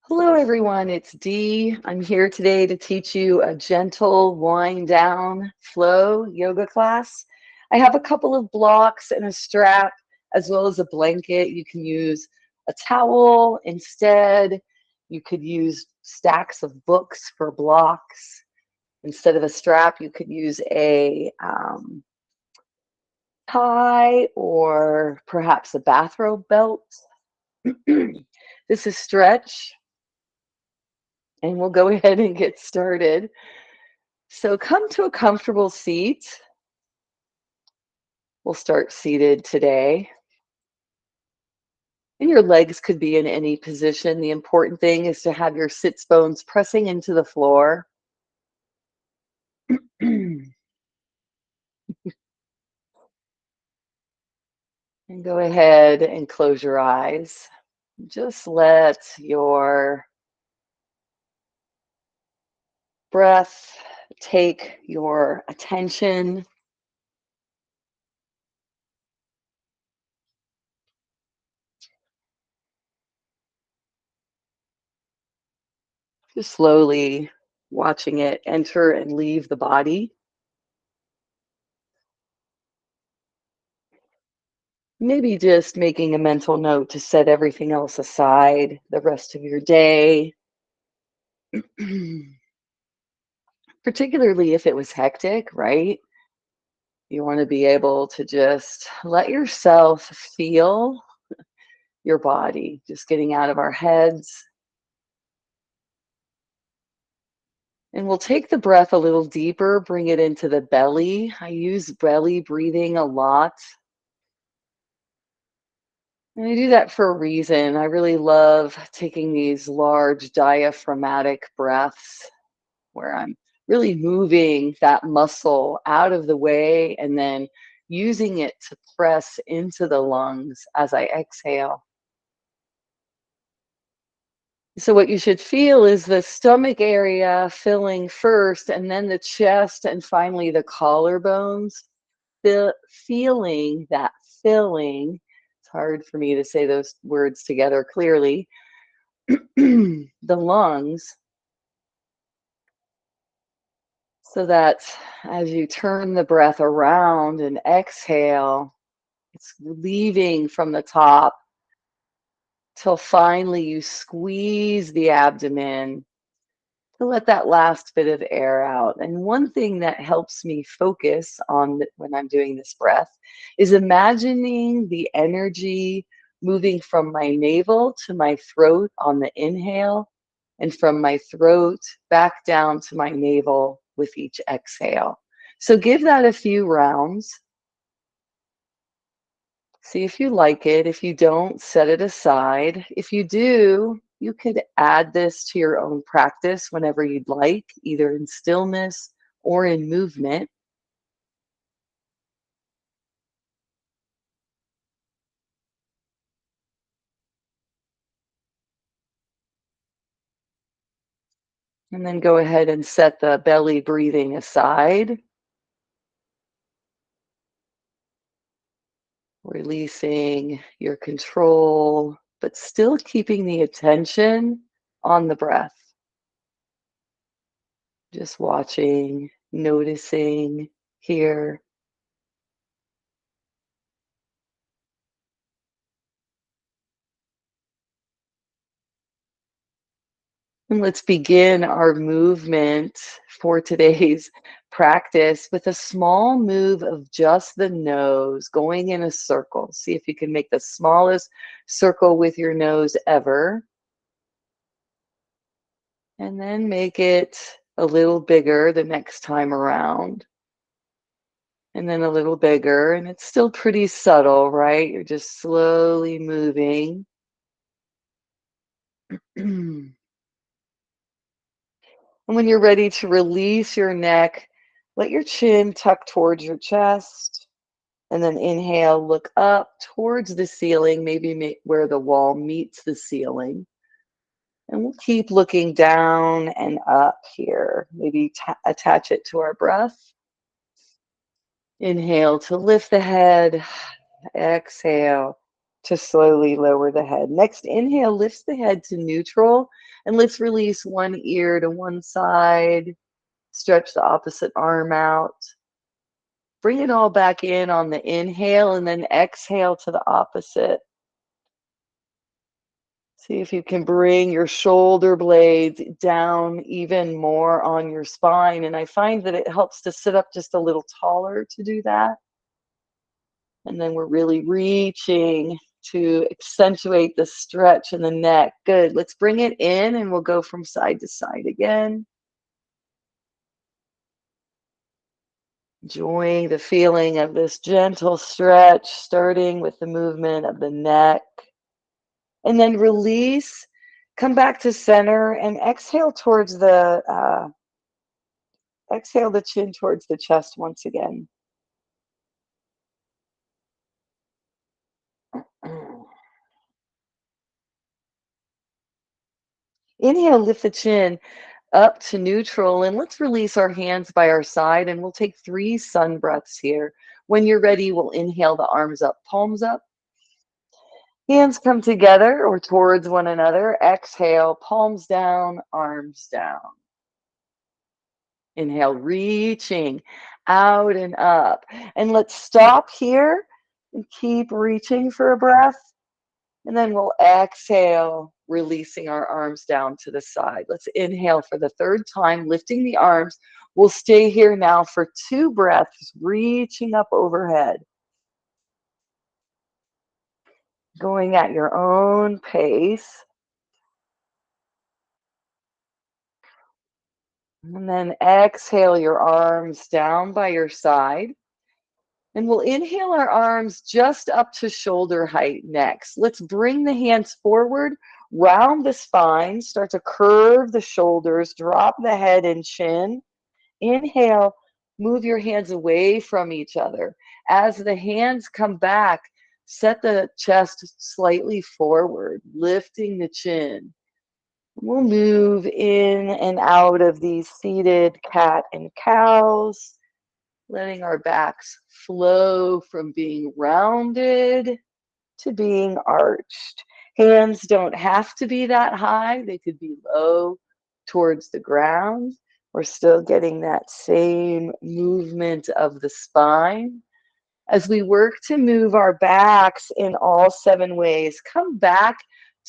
Hello, everyone. It's Dee. I'm here today to teach you a gentle wind down flow yoga class. I have a couple of blocks and a strap, as well as a blanket. You can use a towel instead. You could use stacks of books for blocks. Instead of a strap, you could use a tie or perhaps a bathrobe belt. This is stretch, and we'll go ahead and get started. So come to a comfortable seat. We'll start seated today. And your legs could be in any position. The important thing is to have your sits bones pressing into the floor. And go ahead and close your eyes. Just let your breath take your attention. Just slowly watching it enter and leave the body. Maybe just making a mental note to set everything else aside the rest of your day, particularly if it was hectic, right? You want to be able to just let yourself feel your body, just getting out of our heads. And we'll take the breath a little deeper, bring it into the belly. I use belly breathing a lot. And I do that for a reason. I really love taking these large diaphragmatic breaths where I'm really moving that muscle out of the way and then using it to press into the lungs as I exhale. So, what you should feel is the stomach area filling first, and then the chest, and finally the collarbones. Feeling that filling. It's hard for me to say those words together clearly. The lungs, so that as you turn the breath around and exhale, it's leaving from the top till finally you squeeze the abdomen to let that last bit of air out. And one thing that helps me focus on when I'm doing this breath is imagining the energy moving from my navel to my throat on the inhale, and from my throat back down to my navel with each exhale. So give that a few rounds. See if you like it. If you don't, set it aside. If you do, you could add this to your own practice whenever you'd like, either in stillness or in movement. And then go ahead and set the belly breathing aside, releasing your control, but still keeping the attention on the breath. Just watching, noticing here. And let's begin our movement for today's practice with a small move of just the nose going in a circle. See if you can make the smallest circle with your nose ever. And then make it a little bigger the next time around. And then a little bigger. And it's still pretty subtle, right? You're just slowly moving. And when you're ready to release your neck, let your chin tuck towards your chest. And then inhale, look up towards the ceiling, maybe where the wall meets the ceiling. And we'll keep looking down and up here. Maybe attach it to our breath. Inhale to lift the head. Exhale to slowly lower the head. Next, inhale lifts the head to neutral And let's release one ear to one side. Stretch the opposite arm out. Bring it all back in on the inhale and then exhale to the opposite. See if you can bring your shoulder blades down even more on your spine. And I find that it helps to sit up just a little taller to do that. And then we're really reaching to accentuate the stretch in the neck. Good. Let's bring it in and we'll go from side to side again. Enjoying the feeling of this gentle stretch, starting with the movement of the neck. And then release, come back to center and exhale towards exhale the chin towards the chest once again. Inhale, lift the chin up to neutral, and let's release our hands by our side, and we'll take 3 sun breaths here. When you're ready, we'll inhale the arms up, palms up. Hands come together or towards one another. Exhale, palms down, arms down. Inhale, reaching out and up. And let's stop here and keep reaching for a breath. And then we'll exhale, releasing our arms down to the side. Let's inhale for the 3rd time, lifting the arms. We'll stay here now for 2 breaths, reaching up overhead. Going at your own pace. And then exhale your arms down by your side. And we'll inhale our arms just up to shoulder height next. Let's bring the hands forward, round the spine, start to curve the shoulders, drop the head and chin. Inhale, move your hands away from each other. As the hands come back, set the chest slightly forward, lifting the chin. We'll move in and out of these seated cat and cows, letting our backs flow from being rounded to being arched. Hands don't have to be that high. They could be low towards the ground. We're still getting that same movement of the spine. As we work to move our backs in all 7 ways, come back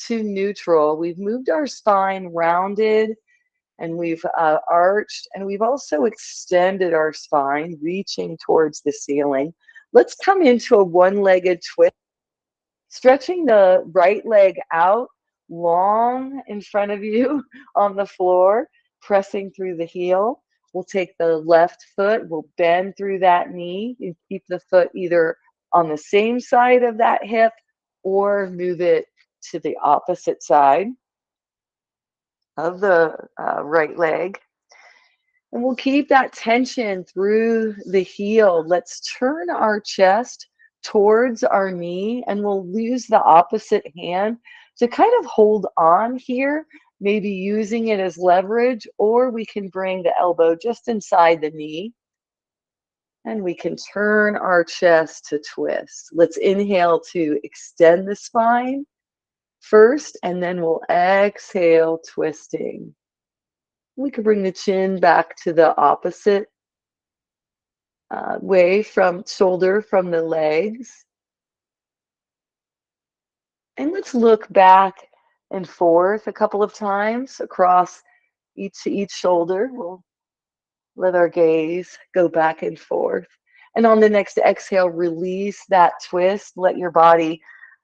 to neutral. We've moved our spine rounded and we've arched, and we've also extended our spine, reaching towards the ceiling. Let's come into a one-legged twist, stretching the right leg out long in front of you on the floor, pressing through the heel. We'll take the left foot, we'll bend through that knee and keep the foot either on the same side of that hip or move it to the opposite side of the right leg. And we'll keep that tension through the heel. Let's turn our chest towards our knee, and we'll use the opposite hand to kind of hold on here, maybe using it as leverage, or we can bring the elbow just inside the knee. And we can turn our chest to twist. Let's inhale to extend the spine first, and then we'll exhale, twisting. We could bring the chin back to the opposite way from shoulder from the legs. And let's look back and forth a couple of times across each shoulder. We'll let our gaze go back and forth. And on the next exhale, release that twist. Let your body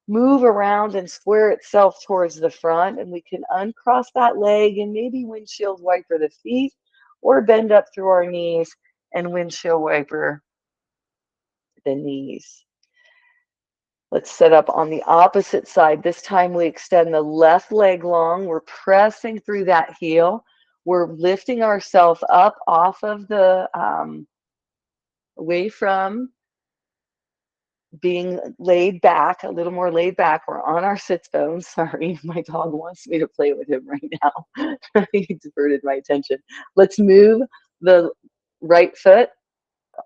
move around and square itself towards the front. And we can uncross that leg and maybe windshield wiper the feet, or bend up through our knees and windshield wiper the knees. Let's set up on the opposite side. This time we extend the left leg long. We're pressing through that heel. We're lifting ourselves up off of the, away from being laid back, a little more laid back. We're on our sits bones. Sorry, my dog wants me to play with him right now. He diverted my attention. Let's move the right foot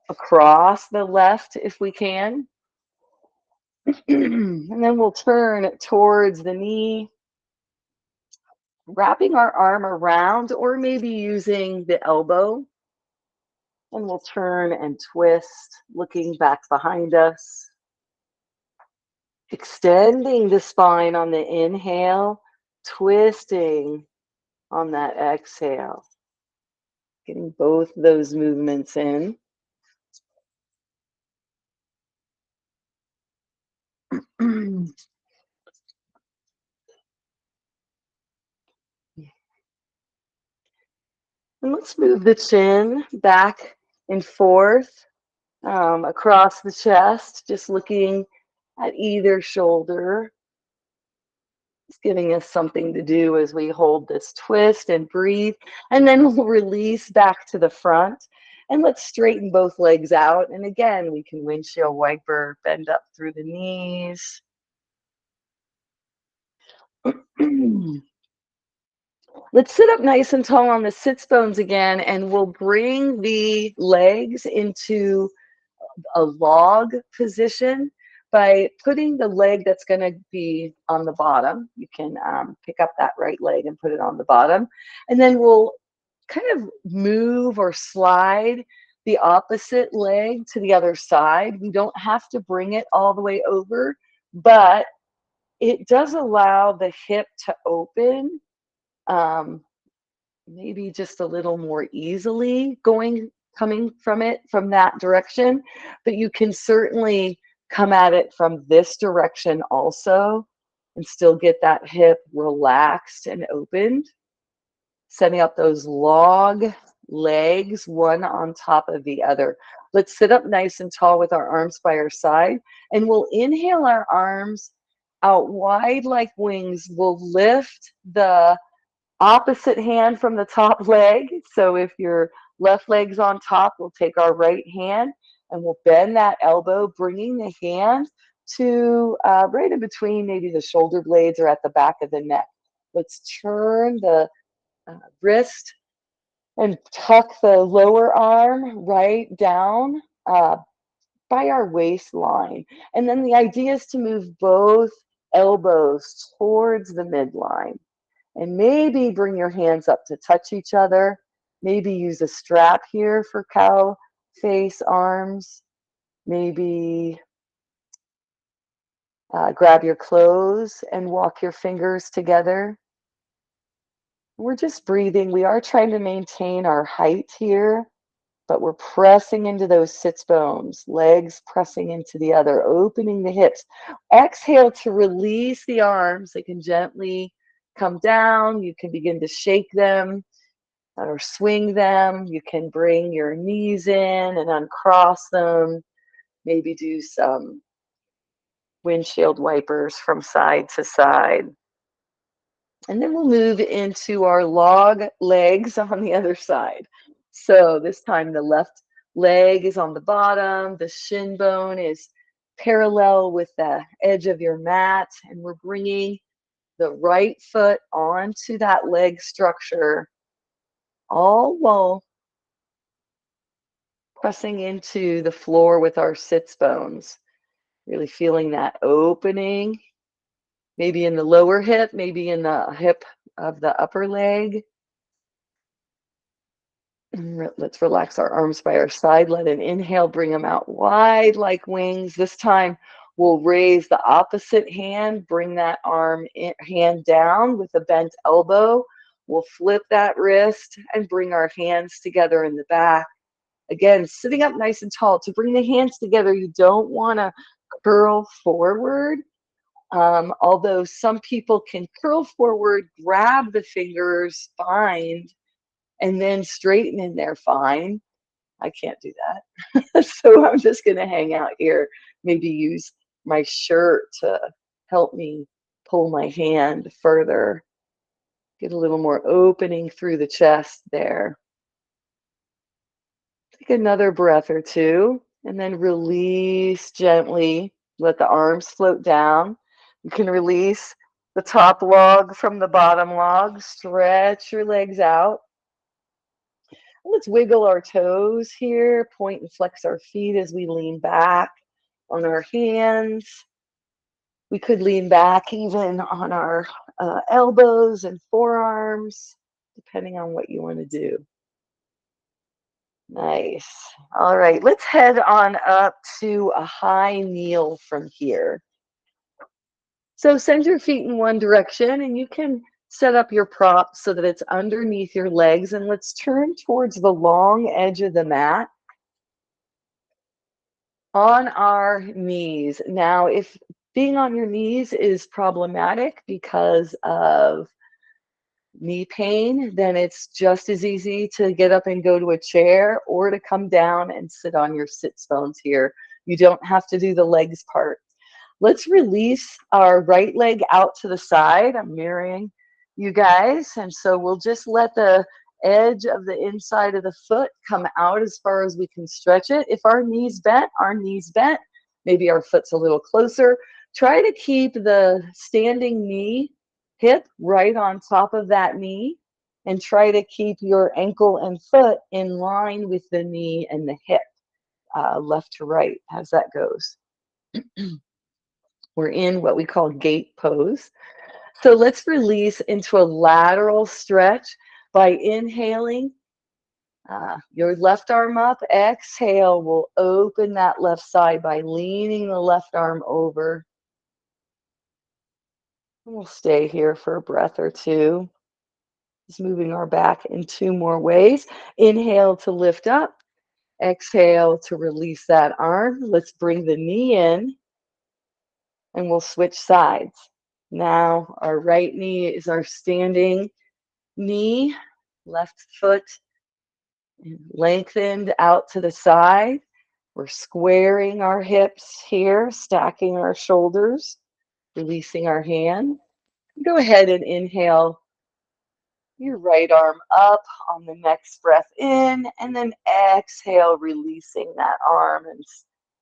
across the left if we can. And then we'll turn towards the knee. wrapping our arm around or maybe using the elbow. And we'll turn and twist, looking back behind us. Extending the spine on the inhale, twisting on that exhale. Getting both those movements in. And let's move the chin back and forth across the chest, just looking at either shoulder. It's giving us something to do as we hold this twist and breathe. And then we'll release back to the front. And let's straighten both legs out. And again, we can windshield wiper, bend up through the knees. Let's sit up nice and tall on the sits bones again, and we'll bring the legs into a log position by putting the leg that's going to be on the bottom. You can pick up that right leg and put it on the bottom. And then we'll kind of move or slide the opposite leg to the other side. We don't have to bring it all the way over, but it does allow the hip to open. Maybe just a little more easily coming from it from that direction, but you can certainly come at it from this direction also and still get that hip relaxed and opened. Setting up those log legs, one on top of the other. Let's sit up nice and tall with our arms by our side, and we'll inhale our arms out wide like wings. We'll lift the opposite hand from the top leg. So if your left leg's on top, we'll take our right hand and we'll bend that elbow, bringing the hand to right in between maybe the shoulder blades or at the back of the neck. Let's turn the wrist and tuck the lower arm right down by our waistline. And then the idea is to move both elbows towards the midline. And maybe bring your hands up to touch each other. Maybe use a strap here for cow face arms. Maybe grab your clothes and walk your fingers together. We're just breathing. We are trying to maintain our height here, but we're pressing into those sits bones, legs pressing into the other, opening the hips. Exhale to release the arms. They can gently come down. You can begin to shake them or swing them. You can bring your knees in and uncross them. Maybe do some windshield wipers from side to side. And then we'll move into our log legs on the other side. So this time the left leg is on the bottom, the shin bone is parallel with the edge of your mat, and we're bringing the right foot onto that leg structure, all while pressing into the floor with our sits bones. Really feeling that opening, maybe in the lower hip, maybe in the hip of the upper leg. Let's relax our arms by our side. Let an inhale bring them out wide like wings. This time we'll raise the opposite hand, bring that hand down with a bent elbow. We'll flip that wrist and bring our hands together in the back. Again, sitting up nice and tall. To bring the hands together, you don't want to curl forward. Although some people can curl forward, grab the fingers, bind, and then straighten in there fine. I can't do that. So I'm just going to hang out here, maybe use my shirt to help me pull my hand further, get a little more opening through the chest there. Take another breath or two, and then release gently. Let the arms float down. You can release the top log from the bottom log. Stretch your legs out. Let's wiggle our toes here, point and flex our feet as we lean back on our hands. We could lean back even on our elbows and forearms, depending on what you want to do. Nice. All right, let's head on up to a high kneel from here. So send your feet in one direction, and you can set up your prop so that it's underneath your legs. And let's turn towards the long edge of the mat on our knees. Now, if being on your knees is problematic because of knee pain, then it's just as easy to get up and go to a chair or to come down and sit on your sits bones here. You don't have to do the legs part. Let's release our right leg out to the side. I'm mirroring you guys. And so we'll just let the edge of the inside of the foot come out as far as we can stretch it. If our knees bent, our knees bent. Maybe our foot's a little closer. Try to keep the standing knee hip right on top of that knee, and try to keep your ankle and foot in line with the knee and the hip, left to right, as that goes. We're in what we call gate pose. So let's release into a lateral stretch by inhaling your left arm up. Exhale, we'll open that left side by leaning the left arm over. We'll stay here for a breath or two. Just moving our back in two more ways. Inhale to lift up. Exhale to release that arm. Let's bring the knee in, and we'll switch sides. Now our right knee is our standing knee, left foot lengthened out to the side. We're squaring our hips here, stacking our shoulders, releasing our hand. Go ahead and inhale your right arm up on the next breath in, and then exhale, releasing that arm and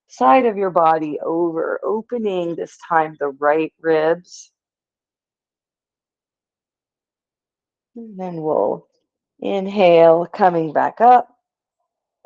side of your body over, opening this time the right ribs. And then we'll inhale, coming back up.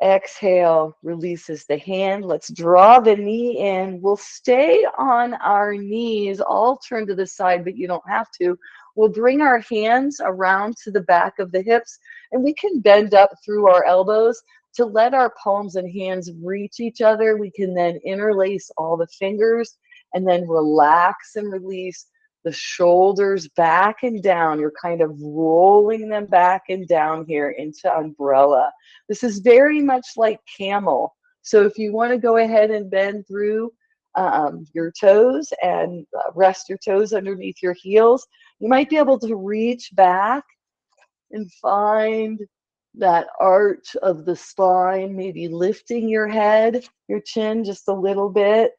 Exhale, releases the hand. Let's draw the knee in. We'll stay on our knees, all turned to the side, but you don't have to. We'll bring our hands around to the back of the hips, and we can bend up through our elbows to let our palms and hands reach each other. We can then interlace all the fingers and then relax and release the shoulders back and down. You're kind of rolling them back and down here into umbrella. This is very much like camel. So if you want to go ahead and bend through your toes and rest your toes underneath your heels, you might be able to reach back and find that arch of the spine, maybe lifting your head, your chin just a little bit.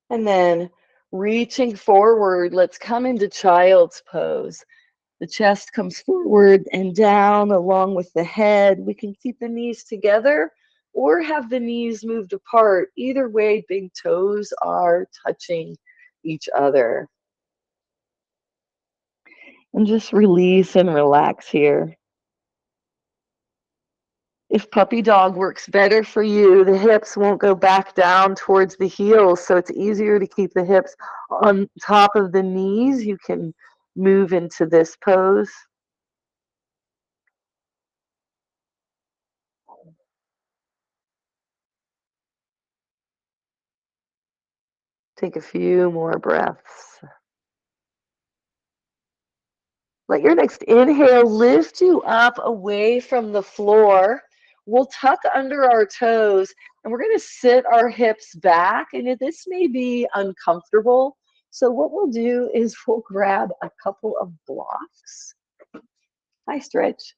And then reaching forward, let's come into child's pose. The chest comes forward and down along with the head. We can keep the knees together or have the knees moved apart. Either way, big toes are touching each other. And just release and relax here. If puppy dog works better for you, the hips won't go back down towards the heels, so it's easier to keep the hips on top of the knees. You can move into this pose. Take a few more breaths. Let your next inhale lift you up away from the floor. We'll tuck under our toes, and we're going to sit our hips back. And this may be uncomfortable. So what we'll do is we'll grab a couple of blocks. Hi, stretch.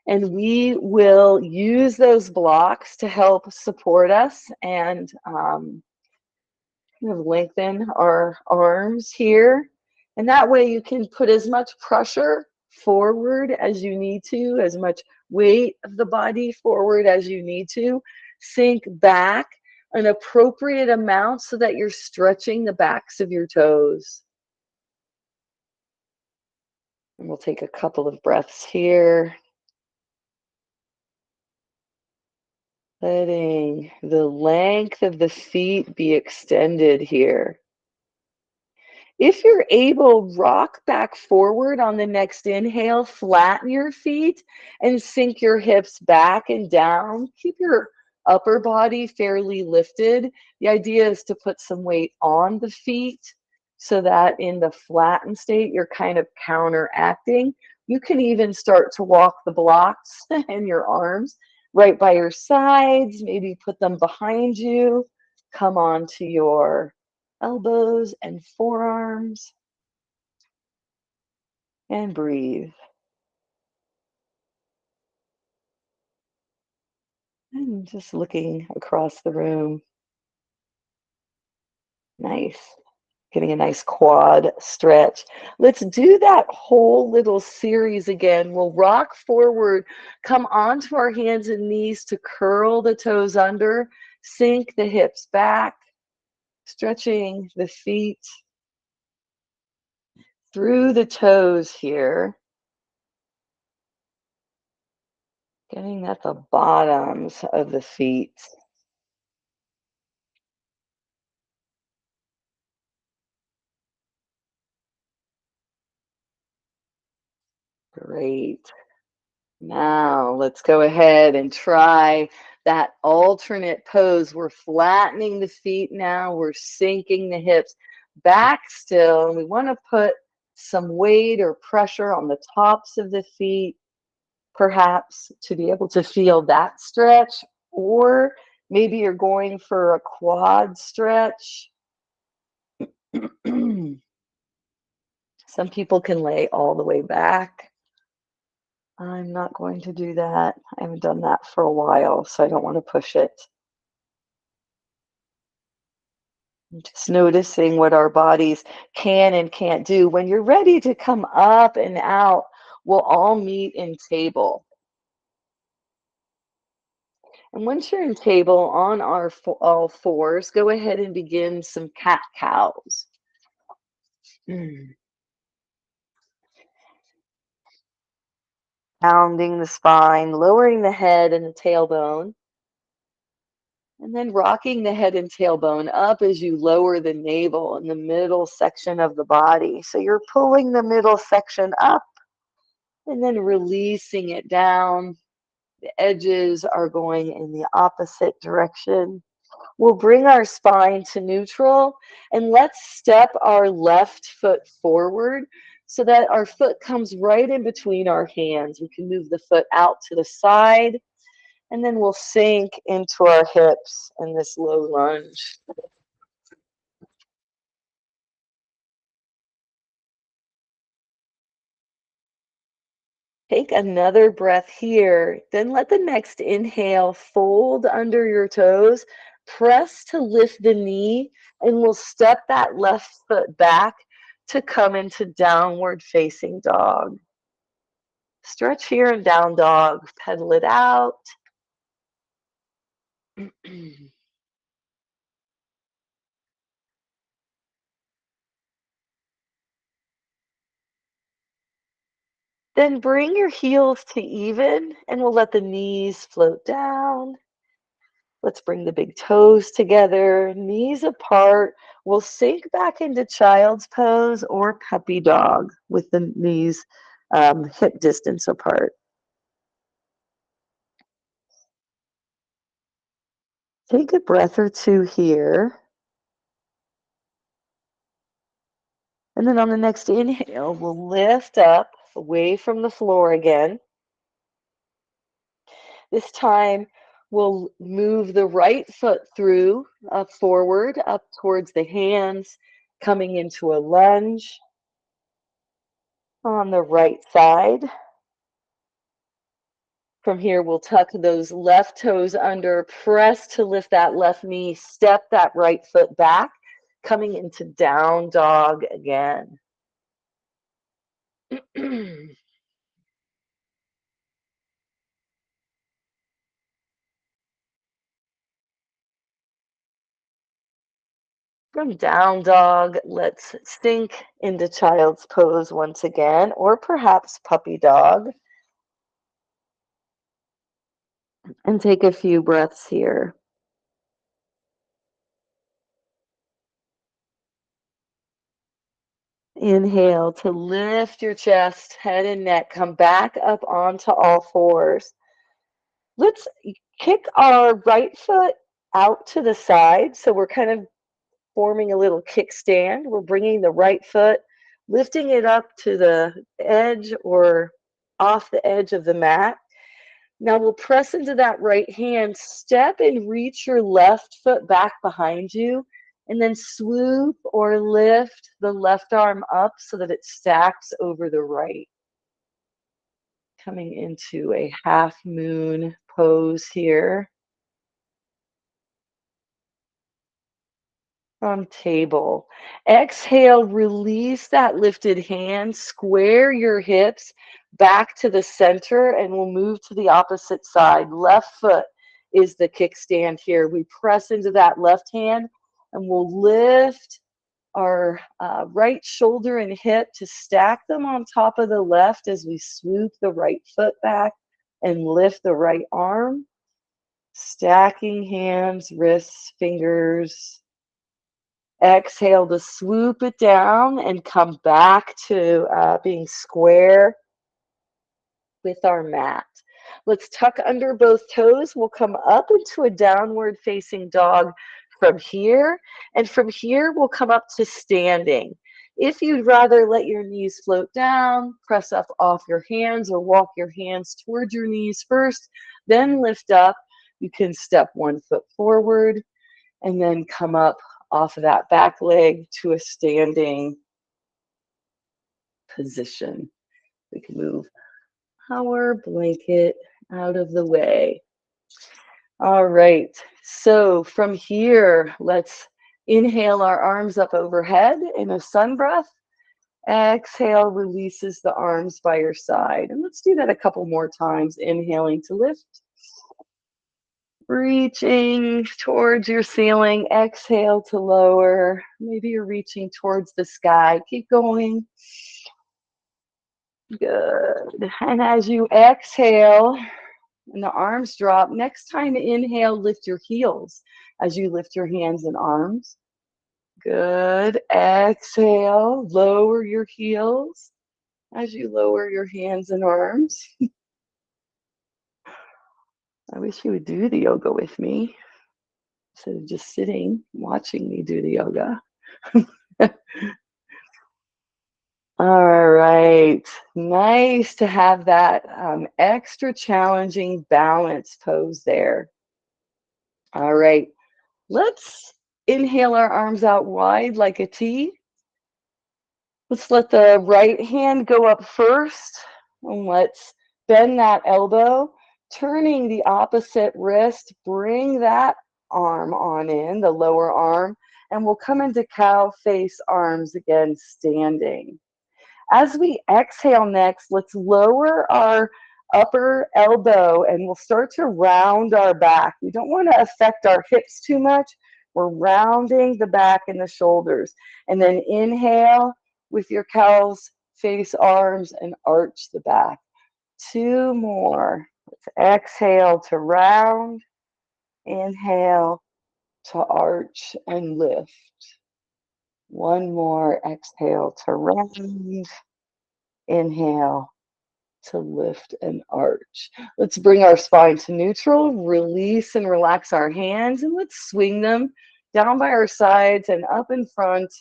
And we will use those blocks to help support us and kind of lengthen our arms here. And that way you can put as much pressure forward as you need to, as much weight of the body forward as you need to. Sink back an appropriate amount so that you're stretching the backs of your toes. And we'll take a couple of breaths here. Letting the length of the feet be extended here. If you're able, rock back forward on the next inhale, flatten your feet and sink your hips back and down. Keep your upper body fairly lifted. The idea is to put some weight on the feet so that in the flattened state, you're kind of counteracting. You can even start to walk the blocks in your arms right by your sides, maybe put them behind you. Come on to your elbows and forearms and breathe. And just looking across the room. Nice. Getting a nice quad stretch. Let's do that whole little series again. We'll rock forward, come onto our hands and knees to curl the toes under, sink the hips back, stretching the feet through the toes here, getting at the bottoms of the feet. Great. Now let's go ahead and try that alternate pose. We're flattening the feet now. We're sinking the hips back still. And we want to put some weight or pressure on the tops of the feet, perhaps to be able to feel that stretch. Or maybe you're going for a quad stretch. Some people can lay all the way back. I'm not going to do that. I haven't done that for a while, so I don't want to push it. Just noticing what our bodies can and can't do. When you're ready to come up and out, we'll all meet in table. And once you're in table on our all fours, go ahead and begin some cat-cows. Pounding the spine, lowering the head and the tailbone. And then rocking the head and tailbone up as you lower the navel in the middle section of the body. So you're pulling the middle section up and then releasing it down. The edges are going in the opposite direction. We'll bring our spine to neutral and let's step our left foot forward so that our foot comes right in between our hands. We can move the foot out to the side. And then we'll sink into our hips in this low lunge. Take another breath here. Then let the next inhale fold under your toes. Press to lift the knee, and we'll step that left foot back to come into downward facing dog. Stretch here in down dog. Pedal it out. Then bring your heels to even, and we'll let the knees float down. Let's bring the big toes together, knees apart. We'll sink back into child's pose or puppy dog with the knees hip distance apart. Take a breath or two here. And then on the next inhale, we'll lift up away from the floor again. This time, we'll move the right foot through, forward, up towards the hands, coming into a lunge on the right side. From here, we'll tuck those left toes under, press to lift that left knee, step that right foot back, coming into down dog again. From down dog, let's sink into child's pose once again, or perhaps puppy dog. And take a few breaths here. Inhale to lift your chest, head and neck. Come back up onto all fours. Let's kick our right foot out to the side. So we're kind of forming a little kickstand. We're bringing the right foot, lifting it up to the edge or off the edge of the mat. Now we'll press into that right hand, step and reach your left foot back behind you, and then swoop or lift the left arm up so that it stacks over the right. Coming into a half moon pose here. From table. Exhale, release that lifted hand, square your hips back to the center, and we'll move to the opposite side. Left foot is the kickstand here. We press into that left hand, and we'll lift our right shoulder and hip to stack them on top of the left as we swoop the right foot back and lift the right arm. Stacking hands, wrists, fingers. Exhale to swoop it down and come back to being square with our mat. Let's tuck under both toes. We'll come up into a downward facing dog from here. And from here, we'll come up to standing. If you'd rather let your knees float down, press up off your hands or walk your hands towards your knees first, then lift up. You can step one foot forward and then come up off of that back leg to a standing position. We can move our blanket out of the way. All right, so from here, let's inhale our arms up overhead in a sun breath. Exhale, releases the arms by your side. And let's do that a couple more times. Inhaling to lift. Reaching towards your ceiling, exhale to lower. Maybe you're reaching towards the sky. Keep going. Good. And as you exhale and the arms drop, next time inhale, lift your heels as you lift your hands and arms. Good. Exhale, lower your heels as you lower your hands and arms. I wish you would do the yoga with me instead of just sitting, watching me do the yoga. All right, nice to have that extra challenging balance pose there. All right, let's inhale our arms out wide like a T. Let's let the right hand go up first, and let's bend that elbow, turning the opposite wrist, bring that arm on in, the lower arm, and we'll come into cow face arms again, standing. As we exhale next, let's lower our upper elbow and we'll start to round our back. We don't want to affect our hips too much. We're rounding the back and the shoulders. And then inhale with your cow's face arms and arch the back. Two more. Let's exhale to round. Inhale to arch and lift. One more. Exhale to round. Inhale to lift and arch. Let's bring our spine to neutral, release and relax our hands, and let's swing them down by our sides and up in front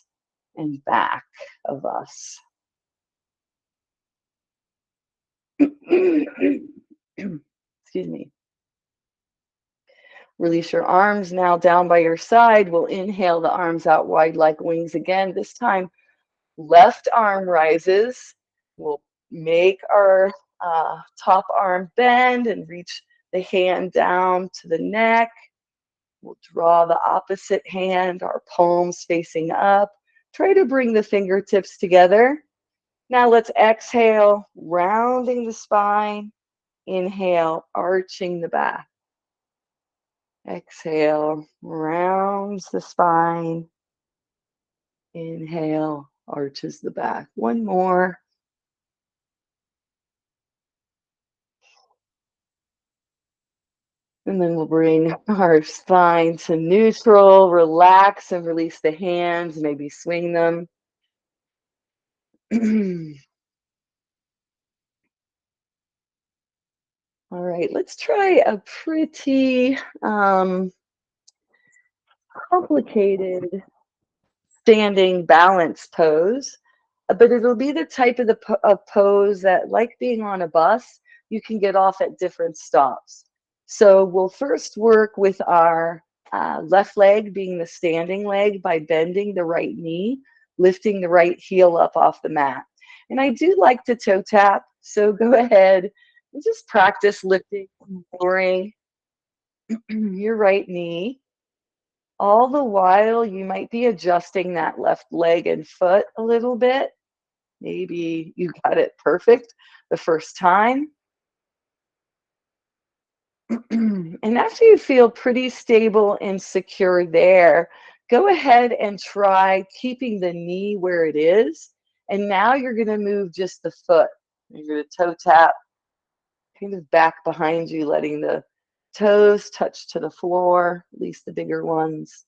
and back of us. Excuse me. Release your arms now down by your side. We'll inhale the arms out wide like wings again. This time, left arm rises. We'll make our top arm bend and reach the hand down to the neck. We'll draw the opposite hand, our palms facing up. Try to bring the fingertips together. Now let's exhale, rounding the spine. Inhale, arching the back. Exhale, rounds the spine. Inhale, arches the back. One more. And then we'll bring our spine to neutral, relax and release the hands, maybe swing them. All right, let's try a pretty complicated standing balance pose, but it'll be the type of pose that, like being on a bus, you can get off at different stops. So we'll first work with our left leg being the standing leg by bending the right knee, lifting the right heel up off the mat. And I do like to toe tap, so go ahead and just practice lifting and lowering your right knee. All the while, you might be adjusting that left leg and foot a little bit. Maybe you got it perfect the first time. And after you feel pretty stable and secure there, go ahead and try keeping the knee where it is. And now you're going to move just the foot. You're going to toe tap kind of back behind you, letting the toes touch to the floor, at least the bigger ones.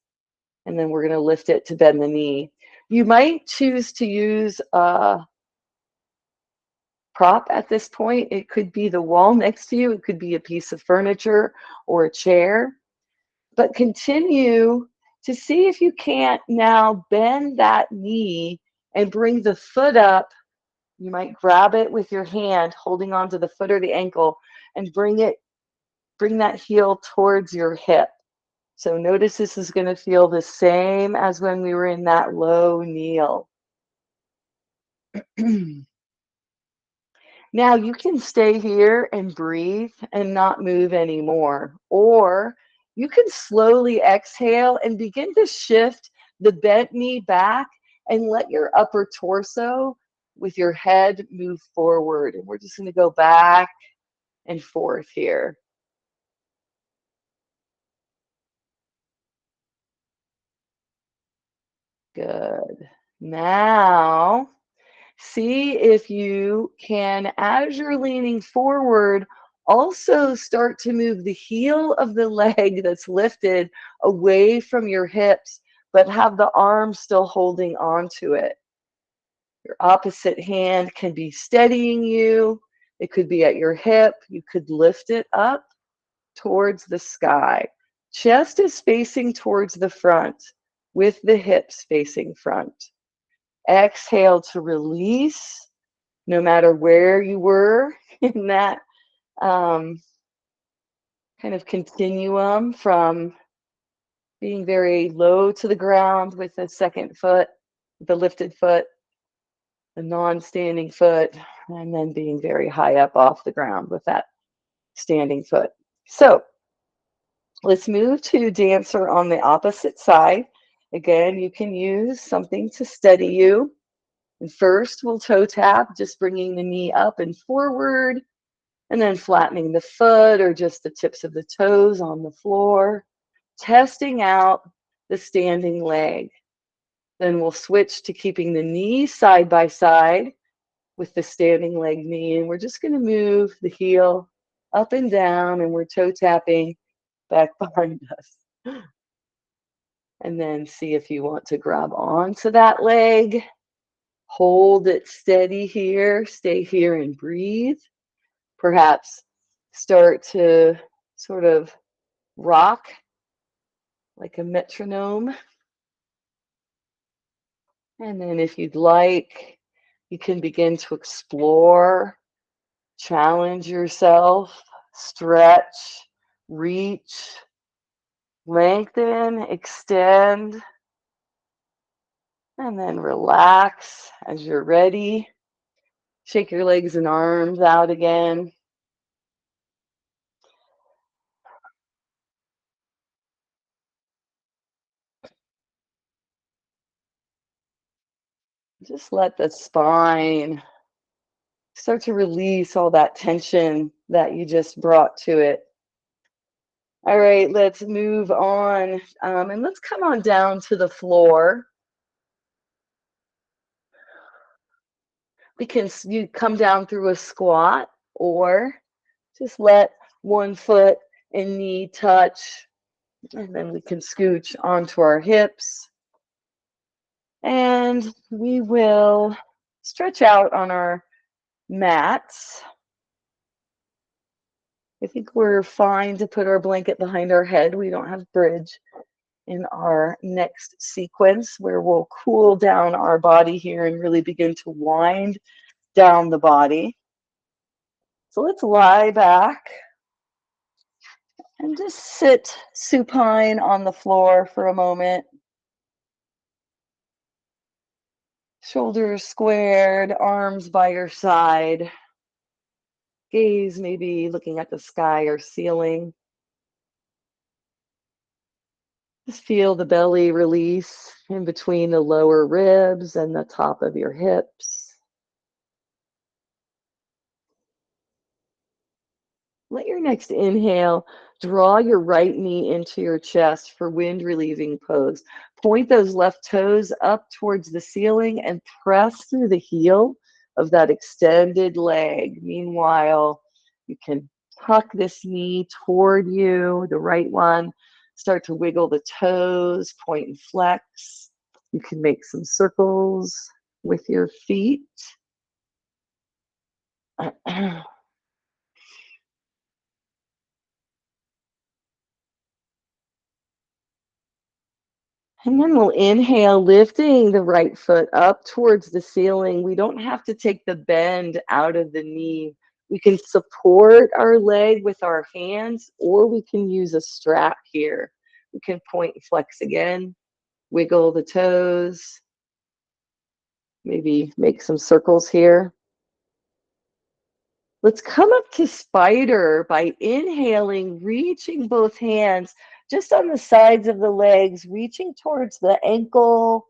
And then we're going to lift it to bend the knee. You might choose to use a prop at this point. It could be the wall next to you. It could be a piece of furniture or a chair. But continue to see if you can't now bend that knee and bring the foot up. You might grab it with your hand, holding onto the foot or the ankle, and bring that heel towards your hip. So notice this is going to feel the same as when we were in that low kneel. Now you can stay here and breathe and not move anymore. Or you can slowly exhale and begin to shift the bent knee back and let your upper torso with your head move forward. And we're just going to go back and forth here. Good. Now, see if you can, as you're leaning forward, also start to move the heel of the leg that's lifted away from your hips, but have the arm still holding on to it. Your opposite hand can be steadying you. It could be at your hip. You could lift it up towards the sky. Chest is facing towards the front with the hips facing front. Exhale to release, no matter where you were in that kind of continuum from being very low to the ground with the second foot, the lifted foot, the non-standing foot, and then being very high up off the ground with that standing foot. So let's move to dancer on the opposite side. Again, you can use something to steady you. And first, we'll toe tap, just bringing the knee up and forward, and then flattening the foot or just the tips of the toes on the floor, testing out the standing leg. Then we'll switch to keeping the knee side by side with the standing leg knee, and we're just going to move the heel up and down, and we're toe tapping back behind us. And then see if you want to grab onto that leg. Hold it steady here. Stay here and breathe. Perhaps start to sort of rock like a metronome. And then if you'd like, you can begin to explore, challenge yourself, stretch, reach, lengthen, extend, and then relax as you're ready. Shake your legs and arms out again. Just let the spine start to release all that tension that you just brought to it. All right, let's move on. And let's come on down to the floor. You come down through a squat, or just let one foot and knee touch, and then we can scooch onto our hips. And we will stretch out on our mats. I think we're fine to put our blanket behind our head. We don't have bridge in our next sequence where we'll cool down our body here and really begin to wind down the body. So let's lie back and just sit supine on the floor for a moment. Shoulders squared, arms by your side. Gaze maybe looking at the sky or ceiling. Just feel the belly release in between the lower ribs and the top of your hips. Let your next inhale draw your right knee into your chest for wind relieving pose. Point those left toes up towards the ceiling and press through the heel of that extended leg. Meanwhile, you can tuck this knee toward you, the right one. Start to wiggle the toes, point and flex. You can make some circles with your feet. And then we'll inhale, lifting the right foot up towards the ceiling. We don't have to take the bend out of the knee. We can support our leg with our hands, or we can use a strap here. We can point and flex again, wiggle the toes, maybe make some circles here. Let's come up to spider by inhaling, reaching both hands just on the sides of the legs, reaching towards the ankle.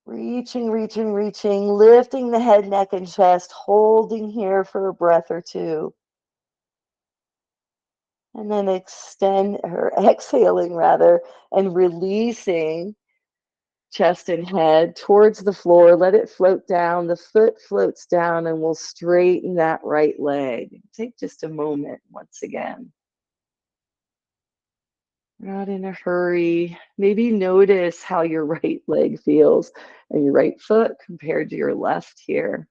Reaching, lifting the head, neck, and chest, holding here for a breath or two. And then exhaling rather, and releasing chest and head towards the floor. Let it float down. The foot floats down, and we'll straighten that right leg. Take just a moment once again. Not in a hurry. Maybe notice how your right leg feels and your right foot compared to your left here.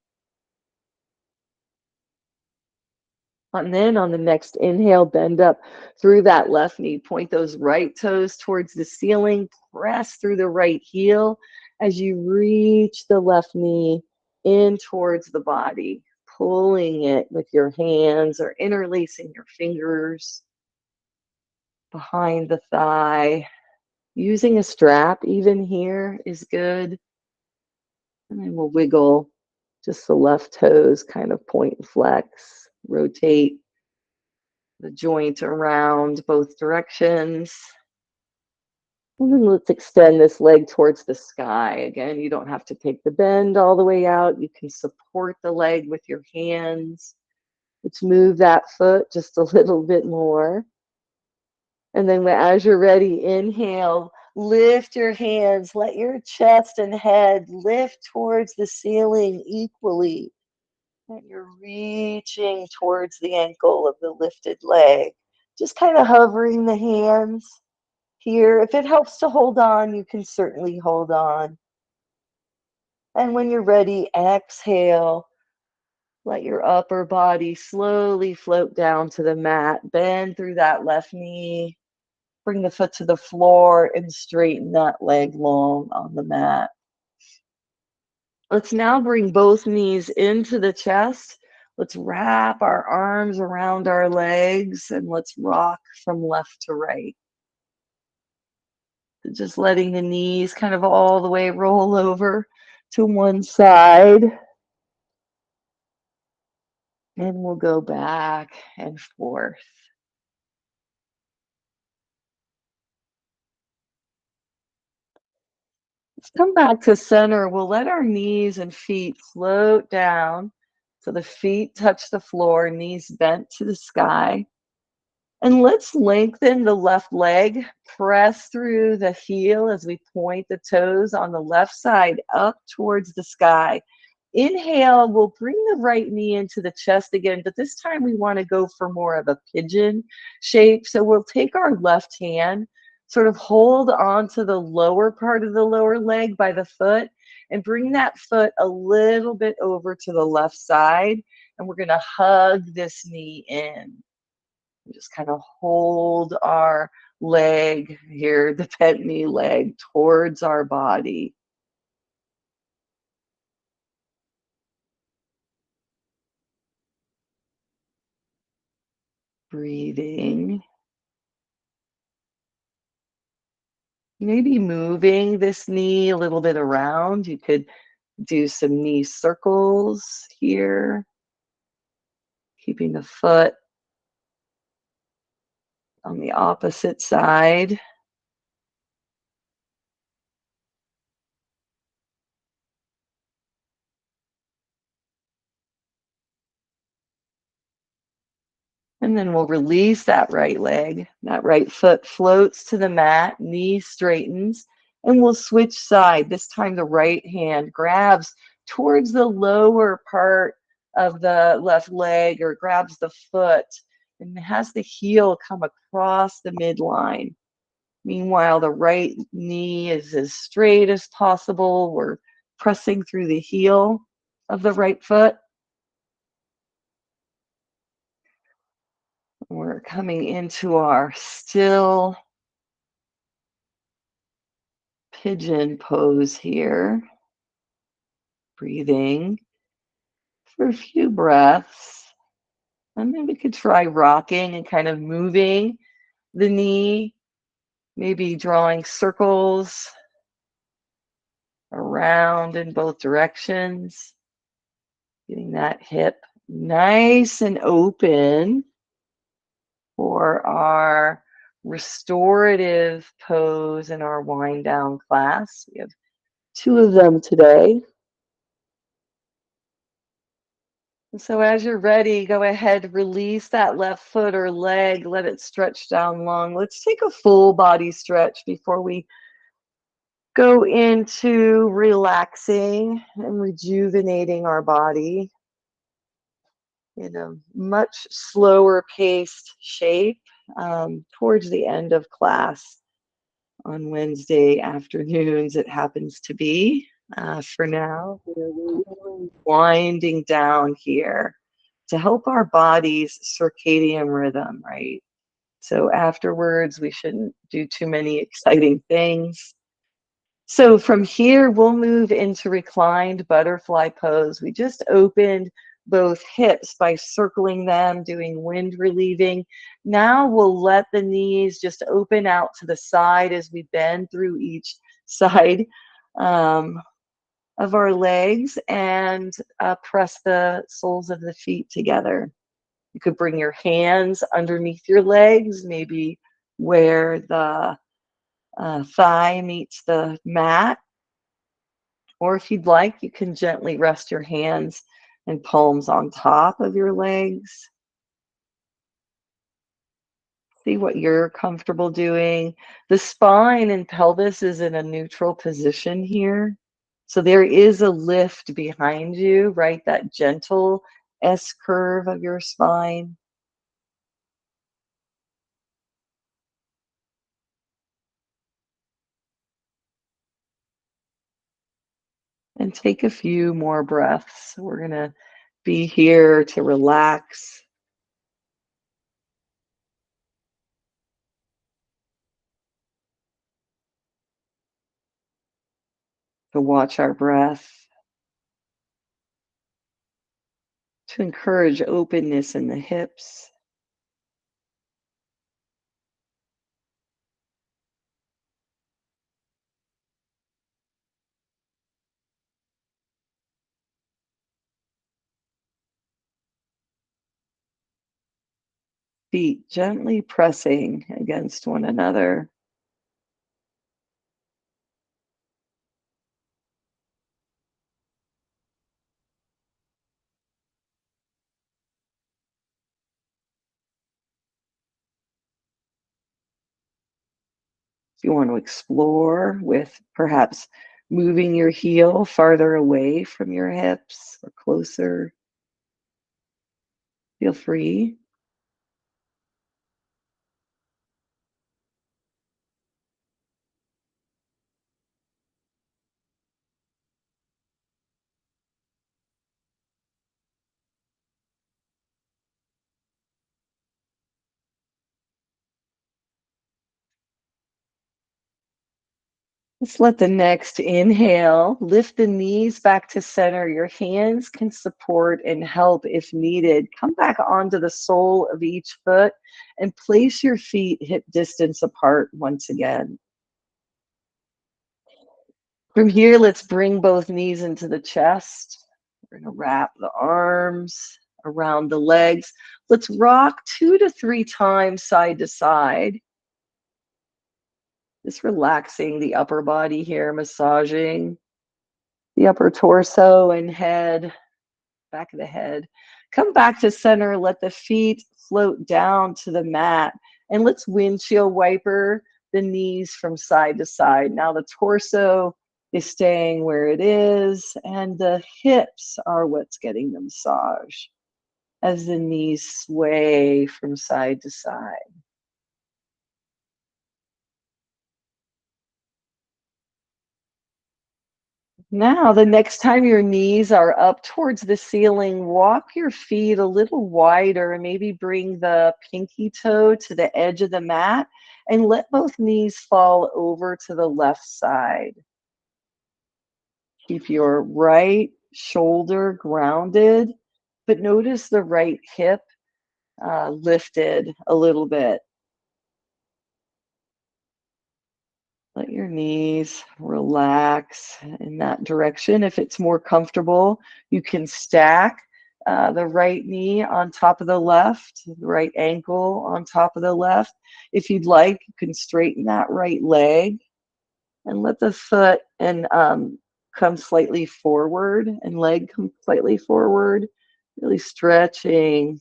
And then on the next inhale, bend up through that left knee. Point those right toes towards the ceiling. Press through the right heel as you reach the left knee in towards the body, pulling it with your hands or interlacing your fingers behind the thigh. Using a strap even here is good. And then we'll wiggle just the left toes, kind of point and flex, rotate the joint around both directions. And then let's extend this leg towards the sky. Again, you don't have to take the bend all the way out. You can support the leg with your hands. Let's move that foot just a little bit more. And then as you're ready, inhale, lift your hands, let your chest and head lift towards the ceiling equally. And you're reaching towards the ankle of the lifted leg. Just kind of hovering the hands here. If it helps to hold on, you can certainly hold on. And when you're ready, exhale. Let your upper body slowly float down to the mat. Bend through that left knee. Bring the foot to the floor and straighten that leg long on the mat. Let's now bring both knees into the chest. Let's wrap our arms around our legs and let's rock from left to right. Just letting the knees kind of all the way roll over to one side. And we'll go back and forth. Let's come back to center. We'll let our knees and feet float down. So the feet touch the floor, knees bent to the sky. And let's lengthen the left leg, press through the heel as we point the toes on the left side up towards the sky. Inhale, we'll bring the right knee into the chest again, but this time we want to go for more of a pigeon shape. So we'll take our left hand, sort of hold on to the lower part of the lower leg by the foot, and bring that foot a little bit over to the left side. And we're going to hug this knee in. Just kind of hold our leg here, the bent knee leg, towards our body. Breathing. Maybe moving this knee a little bit around. You could do some knee circles here, keeping the foot on the opposite side. And then we'll release that right leg. That right foot floats to the mat, knee straightens, and we'll switch side. This time the right hand grabs towards the lower part of the left leg or grabs the foot and has the heel come across the midline. Meanwhile, the right knee is as straight as possible. We're pressing through the heel of the right foot. We're coming into our still pigeon pose here. Breathing for a few breaths. And then we could try rocking and kind of moving the knee, maybe drawing circles around in both directions. Getting that hip nice and open for our restorative pose in our wind down class. We have 2 of them today. And so as you're ready, go ahead, release that left foot or leg, let it stretch down long. Let's take a full body stretch before we go into relaxing and rejuvenating our body in a much slower paced shape towards the end of class on Wednesday afternoons. It happens to be. For now, we're really winding down here to help our body's circadian rhythm, right? So afterwards, we shouldn't do too many exciting things. So from here, we'll move into reclined butterfly pose. We just opened both hips by circling them, doing wind relieving. Now we'll let the knees just open out to the side as we bend through each side of our legs and press the soles of the feet together. You could bring your hands underneath your legs, maybe where the thigh meets the mat. Or if you'd like, you can gently rest your hands and palms on top of your legs. See what you're comfortable doing. The spine and pelvis is in a neutral position here. So there is a lift behind you, right? That gentle S curve of your spine. And take a few more breaths. We're going to be here to relax, to watch our breath, to encourage openness in the hips. Feet gently pressing against one another. If you want to explore with perhaps moving your heel farther away from your hips or closer, feel free. Let's let the next inhale lift the knees back to center. Your hands can support and help if needed. Come back onto the sole of each foot and place your feet hip distance apart once again. From here, let's bring both knees into the chest. We're going to wrap the arms around the legs. Let's rock 2 to 3 times side to side. Just relaxing the upper body here, massaging the upper torso and head, back of the head. Come back to center. Let the feet float down to the mat. And let's windshield wiper the knees from side to side. Now the torso is staying where it is, and the hips are what's getting the massage as the knees sway from side to side. Now, the next time your knees are up towards the ceiling, walk your feet a little wider and maybe bring the pinky toe to the edge of the mat and let both knees fall over to the left side. Keep your right shoulder grounded, but notice the right hip lifted a little bit. Let your knees relax in that direction. If it's more comfortable, you can stack the right knee on top of the left, the right ankle on top of the left. If you'd like, you can straighten that right leg and let the foot and come slightly forward and leg come slightly forward, really stretching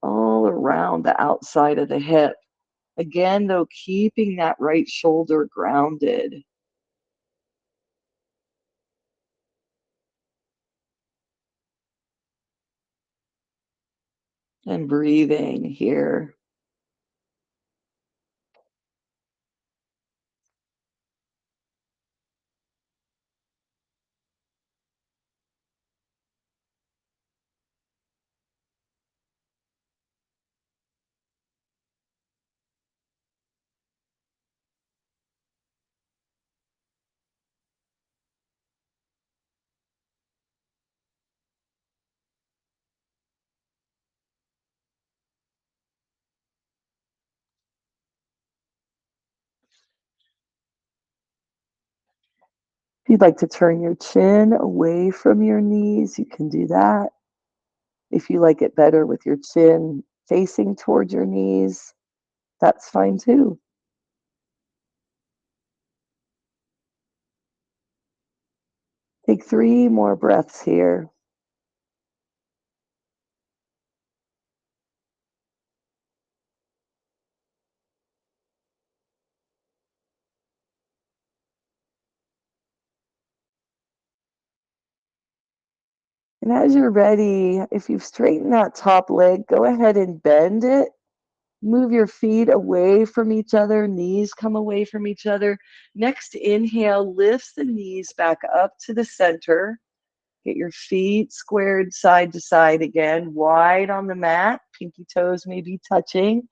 all around the outside of the hip. Again, though, keeping that right shoulder grounded. And breathing here. If you'd like to turn your chin away from your knees, you can do that. If you like it better with your chin facing towards your knees, that's fine too. Take 3 more breaths here. And as you're ready, if you've straightened that top leg, go ahead and bend it. Move your feet away from each other, knees come away from each other. Next inhale lifts the knees back up to the center. Get your feet squared side to side again, wide on the mat. Pinky toes may be touching.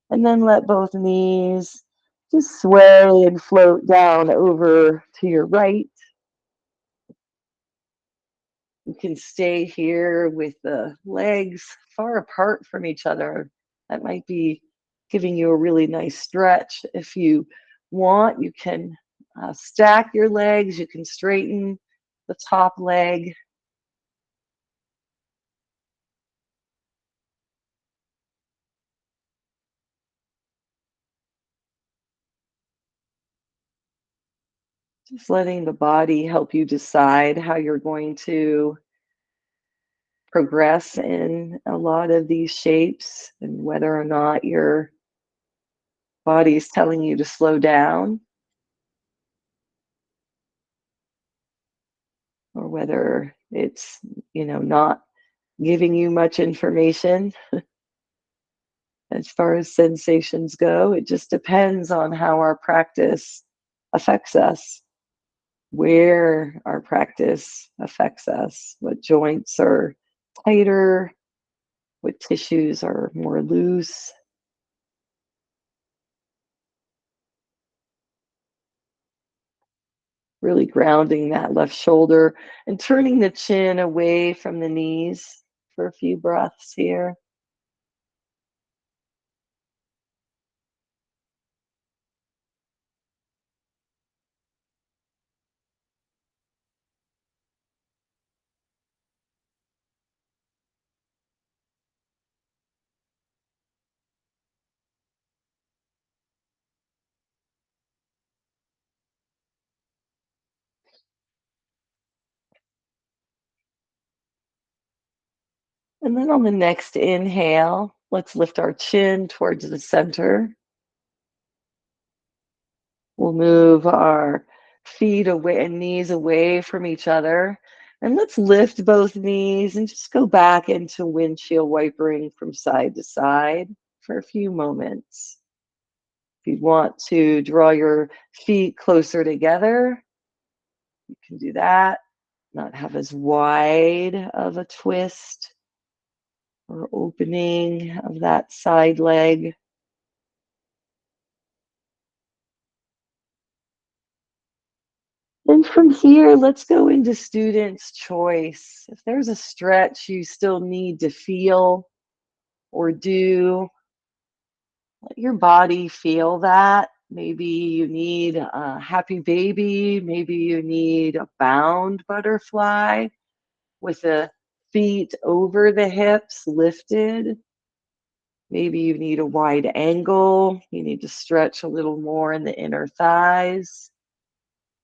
And then let both knees just sway and float down over to your right. You can stay here with the legs far apart from each other. That might be giving you a really nice stretch. If you want, you can stack your legs. You can straighten the top leg. Just letting the body help you decide how you're going to progress in a lot of these shapes and whether or not your body is telling you to slow down or whether it's, not giving you much information as far as sensations go. It just depends on how our practice affects us, where our practice affects us, what joints are tighter, what tissues are more loose. Really grounding that left shoulder and turning the chin away from the knees for a few breaths here. And then on the next inhale, let's lift our chin towards the center. We'll move our feet away and knees away from each other. And let's lift both knees and just go back into windshield wipering from side to side for a few moments. If you want to draw your feet closer together, you can do that. Not have as wide of a twist or opening of that side leg. And from here, let's go into student's choice. If there's a stretch you still need to feel or do, let your body feel that. Maybe you need a happy baby. Maybe you need a bound butterfly with the feet over the hips lifted. Maybe you need a wide angle. You need to stretch a little more in the inner thighs.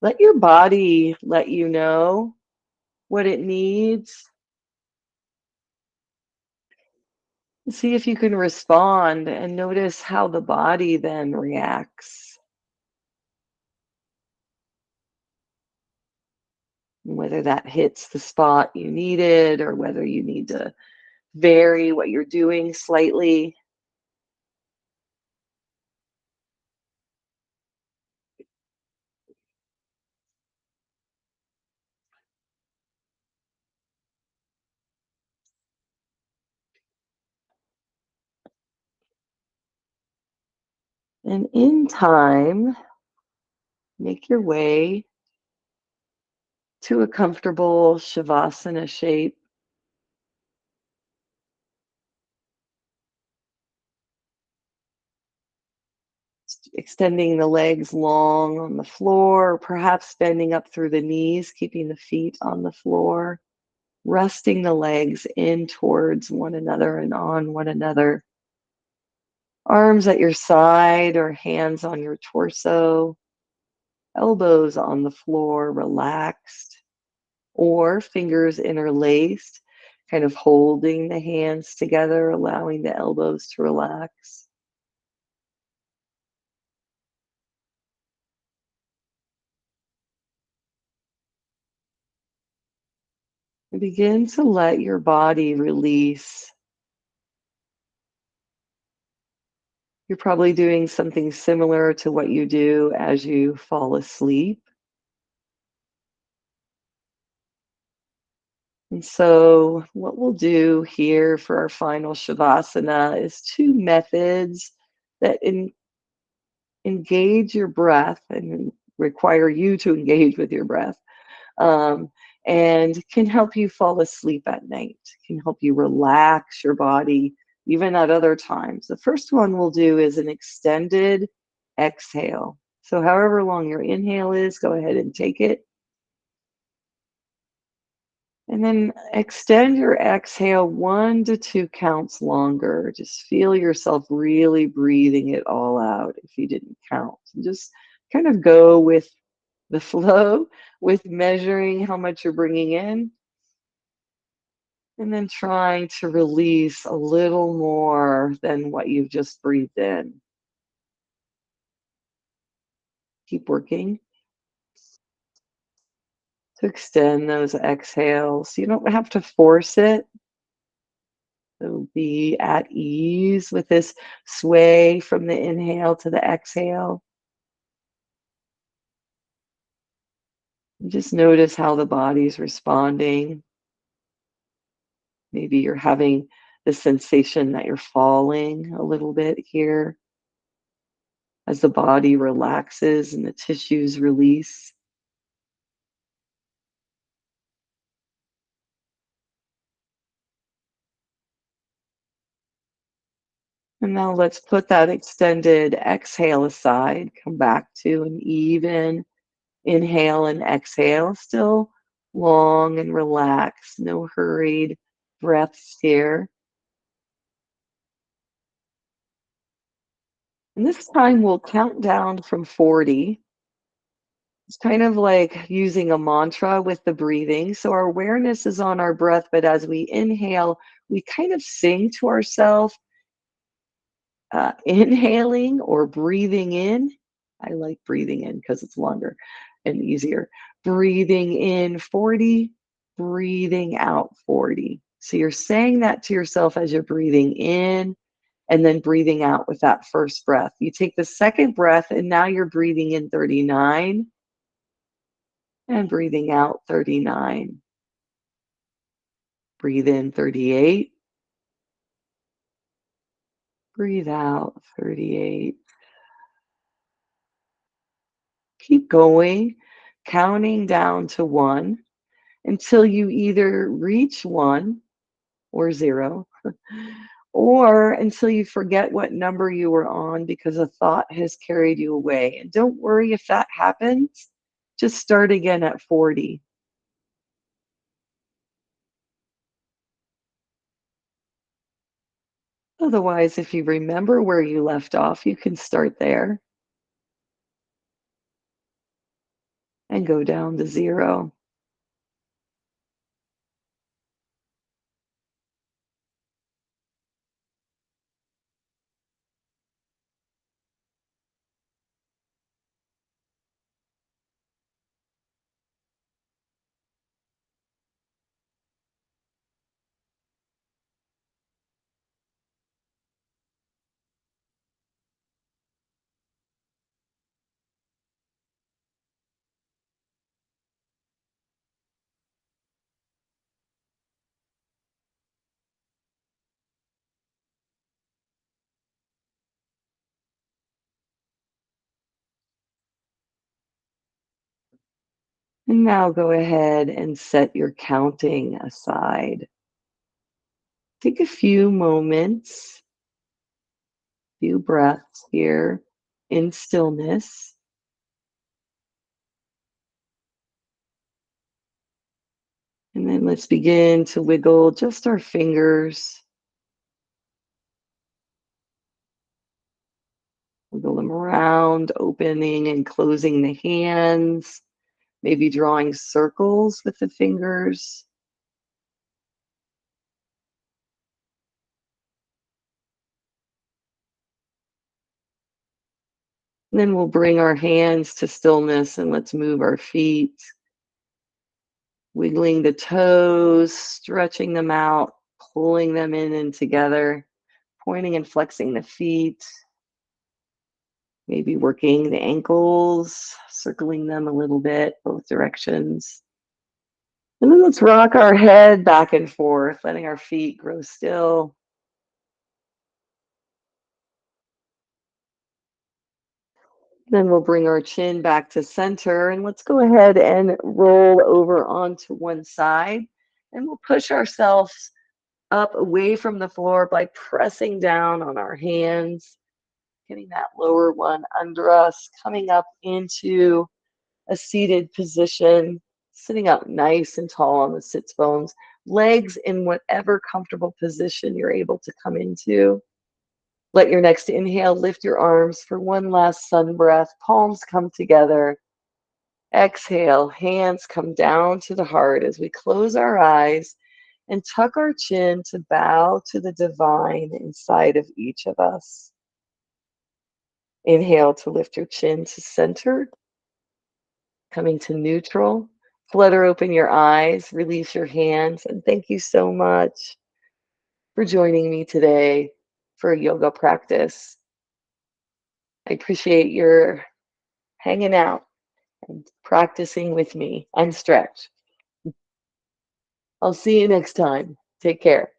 Let your body let you know what it needs. See if you can respond and notice how the body then reacts, whether that hits the spot you needed or whether you need to vary what you're doing slightly. And in time, make your way to a comfortable Shavasana shape, extending the legs long on the floor, or perhaps bending up through the knees, keeping the feet on the floor, resting the legs in towards one another and on one another. Arms at your side or hands on your torso, elbows on the floor, relaxed, or fingers interlaced, kind of holding the hands together, allowing the elbows to relax. And begin to let your body release. You're probably doing something similar to what you do as you fall asleep. And so, what we'll do here for our final Shavasana is two methods that engage your breath and require you to engage with your breath, um, and can help you fall asleep at night, can help you relax your body even at other times. The first one we'll do is an extended exhale. So, however long your inhale is, go ahead and take it. And then extend your exhale 1 to 2 counts longer. Just feel yourself really breathing it all out if you didn't count. And just kind of go with the flow, with measuring how much you're bringing in, and then trying to release a little more than what you've just breathed in. Keep working to extend those exhales. You don't have to force it. So be at ease with this sway from the inhale to the exhale. And just notice how the body's responding. Maybe you're having the sensation that you're falling a little bit here as the body relaxes and the tissues release. And now let's put that extended exhale aside. Come back to an even inhale and exhale. Still long and relaxed, no hurried breaths here. And this time we'll count down from 40. It's kind of like using a mantra with the breathing. So our awareness is on our breath, but as we inhale, we kind of sing to ourselves, inhaling or breathing in. I like breathing in because it's longer and easier. Breathing in 40, breathing out 40. So you're saying that to yourself as you're breathing in and then breathing out with that first breath. You take the second breath and now you're breathing in 39 and breathing out 39. Breathe in 38. Breathe out 38. Keep going, counting down to 1 until you either reach 1 or 0, or until you forget what number you were on because a thought has carried you away. And don't worry if that happens, just start again at 40. Otherwise, if you remember where you left off, you can start there and go down to 0. And now go ahead and set your counting aside. Take a few moments, few breaths here in stillness. And then let's begin to wiggle just our fingers, wiggle them around, opening and closing the hands, maybe drawing circles with the fingers. And then we'll bring our hands to stillness and let's move our feet, wiggling the toes, stretching them out, pulling them in and together, pointing and flexing the feet, maybe working the ankles, circling them a little bit, both directions. And then let's rock our head back and forth, letting our feet grow still. Then we'll bring our chin back to center and let's go ahead and roll over onto one side. And we'll push ourselves up away from the floor by pressing down on our hands, getting that lower one under us, coming up into a seated position, sitting up nice and tall on the sits bones, legs in whatever comfortable position you're able to come into. Let your next inhale lift your arms for one last sun breath. Palms come together. Exhale, hands come down to the heart as we close our eyes and tuck our chin to bow to the divine inside of each of us. Inhale to lift your chin to center, coming to neutral. Flutter open your eyes, release your hands, and thank you so much for joining me today for a yoga practice. I appreciate your hanging out and practicing with me and stretch. I'll see you next time. Take care.